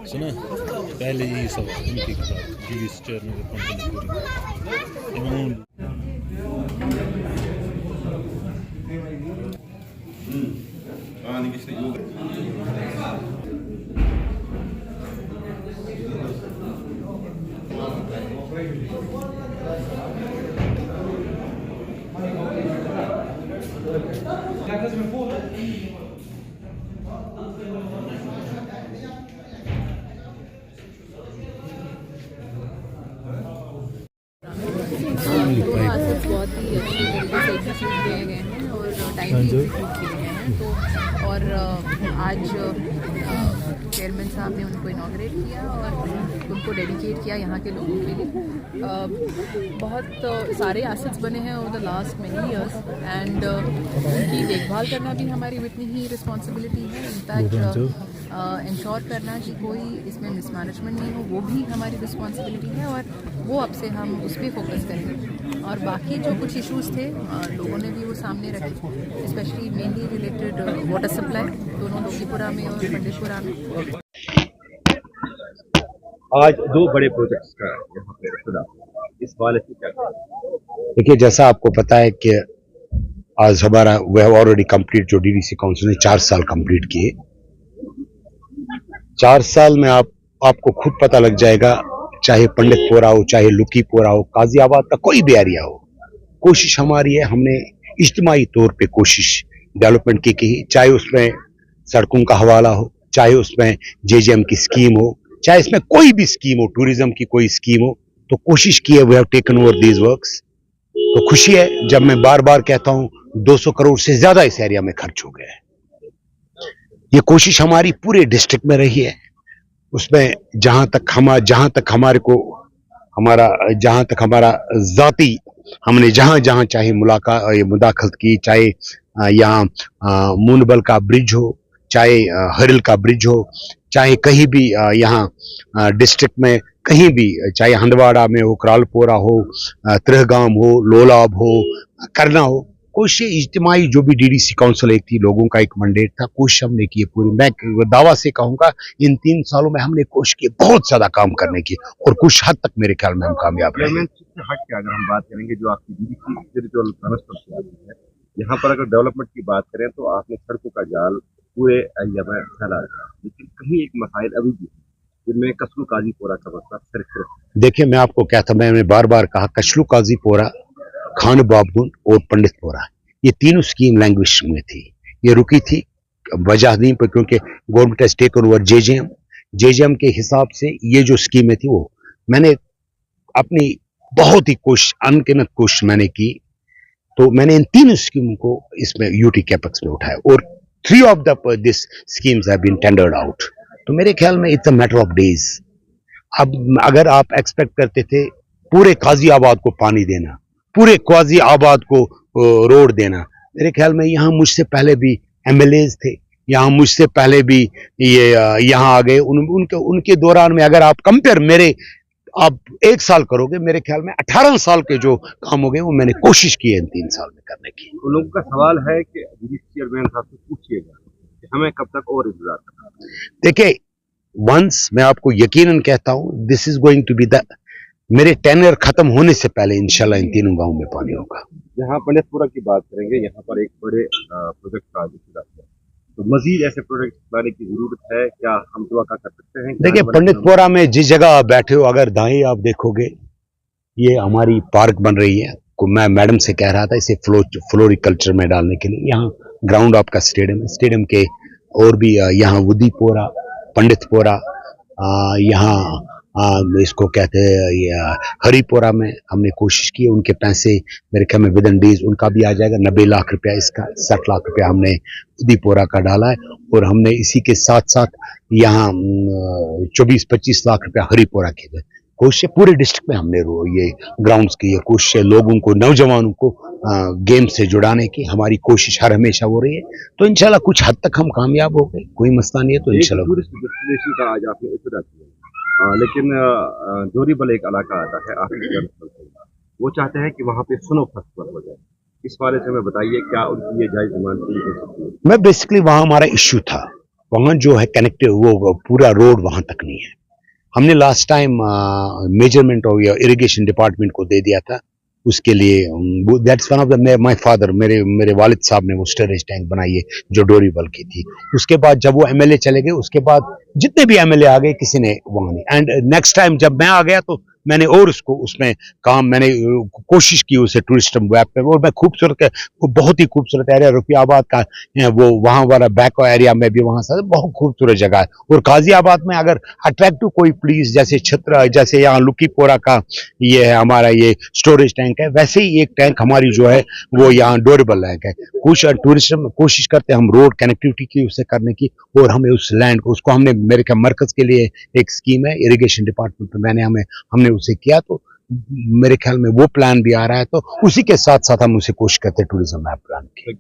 सुना पहले यही सब उनकी टीवी चैनल कंपनी पूरी तो आसपास बहुत ही अच्छी तरीके से एग्जीक्यूट किए गए हैं और टाइमली एग्जीक्यूट किए गए हैं। तो और आज चेयरमैन साहब ने उनको इनॉग्रेट किया और उनको डेडिकेट किया यहाँ के लोगों के लिए। बहुत सारे एसेट्स बने हैं over the last many years and उनकी देखभाल करना भी हमारी उतनी ही रिस्पॉन्सिबिलिटी है। इनफैक्ट इंश्योर करना कि कोई इसमें मिसमैनेजमेंट नहीं हो वो भी हमारी रिस्पॉन्सिबिलिटी है और वो अब से हम उस पर फोकस करेंगे। और बाकी जो कुछ इश्यूज़ थे लोगों ने भी वो सामने रखे, specially mainly related water supply दोनों लोकीपुरा में और पंडितपुरा में। आज दो बड़े प्रोजेक्ट्स का यहाँ पे खुदा, इस वाले से क्या देखिए, जैसा आपको पता है कि आज हमारा वी हैव ऑलरेडी कंप्लीट, जो डीडीसी काउंसिल ने 4 साल कंप्लीट किए। 4 साल में आपको खुद पता लग जाएगा, चाहे पंडितपुरा हो, चाहे लुकीपुरा हो, गाजियाबाद का कोई भी एरिया हो, कोशिश हमारी है, हमने इज्तिमाई तौर पे कोशिश डेवलपमेंट की, चाहे उसमें सड़कों का हवाला हो, चाहे उसमें जेजेएम की स्कीम हो, चाहे इसमें कोई भी स्कीम हो, टूरिज्म की कोई स्कीम हो, तो कोशिश की है। We have taken over these works. तो खुशी है जब मैं बार बार कहता हूं 200 करोड़ से ज्यादा इस एरिया में खर्च हो गया है। ये कोशिश हमारी पूरे डिस्ट्रिक्ट में रही है। उसमें जहां तक हमारा जाती, हमने जहां जहां चाहे मुदाखलत की, चाहे यहाँ मूनबल का ब्रिज हो, चाहे हरिल का ब्रिज हो, चाहे कहीं भी यहाँ डिस्ट्रिक्ट में कहीं भी, चाहे हंदवाड़ा में हो, करालपोरा हो, त्रिहगाम हो, लोलाब हो, करना हो, कोशिश इज्तिमाई जो भी डीडीसी काउंसिल एक थी, लोगों का एक मंडेट था, कोशिश हमने की है पूरी। मैं दावा से कहूंगा इन 3 सालों में हमने कोशिश की बहुत ज्यादा काम करने की और कुछ हद तक मेरे ख्याल में हम कामयाब रहे। हट के अगर हम बात करेंगे, जो आपकी डीडीसी है, यहाँ पर अगर डेवलपमेंट की बात करें तो आपने सड़कों का जाल पूरे एरिया में फैला रखा है, लेकिन कहीं एक मसाइल अभी भी जिनमें कचलू काजीपोरा का मसला सिर्फ देखिए, मैं आपको कहता, मैंने बार बार कहा, कचलू काजीपोरा, खान बाबगुन और पंडितपुरा, ये तीनों स्कीम लैंग्वेज में थी। ये रुकी थी वजह नहीं पर, क्योंकि government has taken over JJM के हिसाब से ये जो स्कीमें थी, वो मैंने अपनी बहुत ही कोशिश, अनगिनत कोशिश मैंने की, तो मैंने इन तीनों स्कीमों को इसमें यूटी कैपेक्स में उठाया और 3 of this schemes have been tendered out. तो मेरे ख्याल में it's a matter of days. अब अगर आप एक्सपेक्ट करते थे पूरे गाजियाबाद को पानी देना, पूरे गाजियाबाद को रोड देना, मेरे ख्याल में यहाँ मुझसे पहले भी एमएलएज थे, यहाँ मुझसे पहले भी ये यहाँ आ गए। उनके दौरान में अगर आप कंपेयर आप 1 साल करोगे, मेरे ख्याल में 18 साल के जो काम हो गए वो मैंने कोशिश की है इन 3 साल में करने की। उन लोगों का सवाल है कि चेयरमैन साहब से पूछिएगा कि हमें कब तक और इंतजार करना है। देखिए, वंस मैं आपको यकीनन कहता हूं, this is going to be the, मेरे टेन्योर खत्म होने से पहले इंशाल्लाह इन तीनों गांवों में पानी होगा। यहाँ पंडितपुरा की बात करेंगे, यहाँ पर एक बड़े प्रोजेक्ट का आयोजन है, तो मजीद ऐसे प्रोजेक्ट लाने की जरूरत है, क्या हम दुआ कर सकते हैं? देखिए, पंडितपुरा में जिस जगह आप बैठे हो, अगर दाएं आप देखोगे, ये हमारी पार्क बन रही है। मैं मैडम से कह रहा था इसे फ्लोरिकल्चर में डालने के लिए। यहाँ ग्राउंड आपका स्टेडियम है, स्टेडियम के और भी यहाँ उदीपोरा, पंडितपुरा, यहाँ इसको कहते हैं हरिपुरा में हमने कोशिश की। उनके पैसे मेरे ख्याल में विद इन डेज उनका भी आ जाएगा। 90 लाख रुपया इसका, 60 लाख रुपया हमने उदीपोरा का डाला है और हमने इसी के साथ साथ यहाँ 24-25 लाख रुपया हरिपुरा के कोशिश पूरे डिस्ट्रिक्ट में हमने ये ग्राउंड्स की ये कोशिश है, लोगों को, नौजवानों को गेम से जुड़ाने की हमारी कोशिश हर हमेशा हो रही है। तो इंशाल्लाह कुछ हद तक हम कामयाब हो गए, कोई मसला नहीं है। तो इंशाल्लाह का आज आपने इब्तिदा किया, लेकिन जोरीबल एक इलाका आता है आपके, वो चाहते हैं कि वहाँ पे स्नो फेस्टिवल हो जाए। इस बारे से हमें बताइए, क्या उनकी ये जायज डिमांड पूरी हो सकती है? मैं बेसिकली वहाँ हमारा इश्यू था, वहाँ जो है कनेक्टिव वो पूरा रोड वहाँ तक नहीं है। हमने लास्ट टाइम मेजरमेंट और इरिगेशन डिपार्टमेंट को दे दिया था, उसके लिए that's one of the my father, मेरे वालिद साहब ने वो स्टोरेज टैंक बनाई है जो डोरीबल की थी। उसके बाद जब वो एमएलए चले गए, उसके बाद जितने भी एमएलए आ गए किसी ने वहाँ नहीं। एंड नेक्स्ट टाइम जब मैं आ गया तो मैंने और उसको उसमें काम मैंने कोशिश की उसे टूरिस्ट वेब पे, और मैं खूबसूरत है, बहुत ही खूबसूरत एरिया रुकियाबाद का वो वहाँ वाला बैक एरिया में भी वहाँ से बहुत खूबसूरत जगह है। और गाजियाबाद में अगर अट्रैक्टिव कोई प्लेस जैसे छत्र, जैसे यहाँ लुकीपोरा का ये है हमारा ये स्टोरेज टैंक है, वैसे ही एक टैंक हमारी जो है वो यहाँ डोरेबल टैंक है। कुछ टूरिज्म कोशिश करते हैं हम रोड कनेक्टिविटी की उसे करने की, और हमें उस लैंड को उसको हमने मेरे ख्याल मरकज के लिए एक स्कीम है इरिगेशन डिपार्टमेंट में हमने उसे किया, तो मेरे ख्याल में वो प्लान भी आ रहा है, तो उसी के साथ साथ हम उसे कोशिश करते हैं टूरिज्म मैप प्लान की।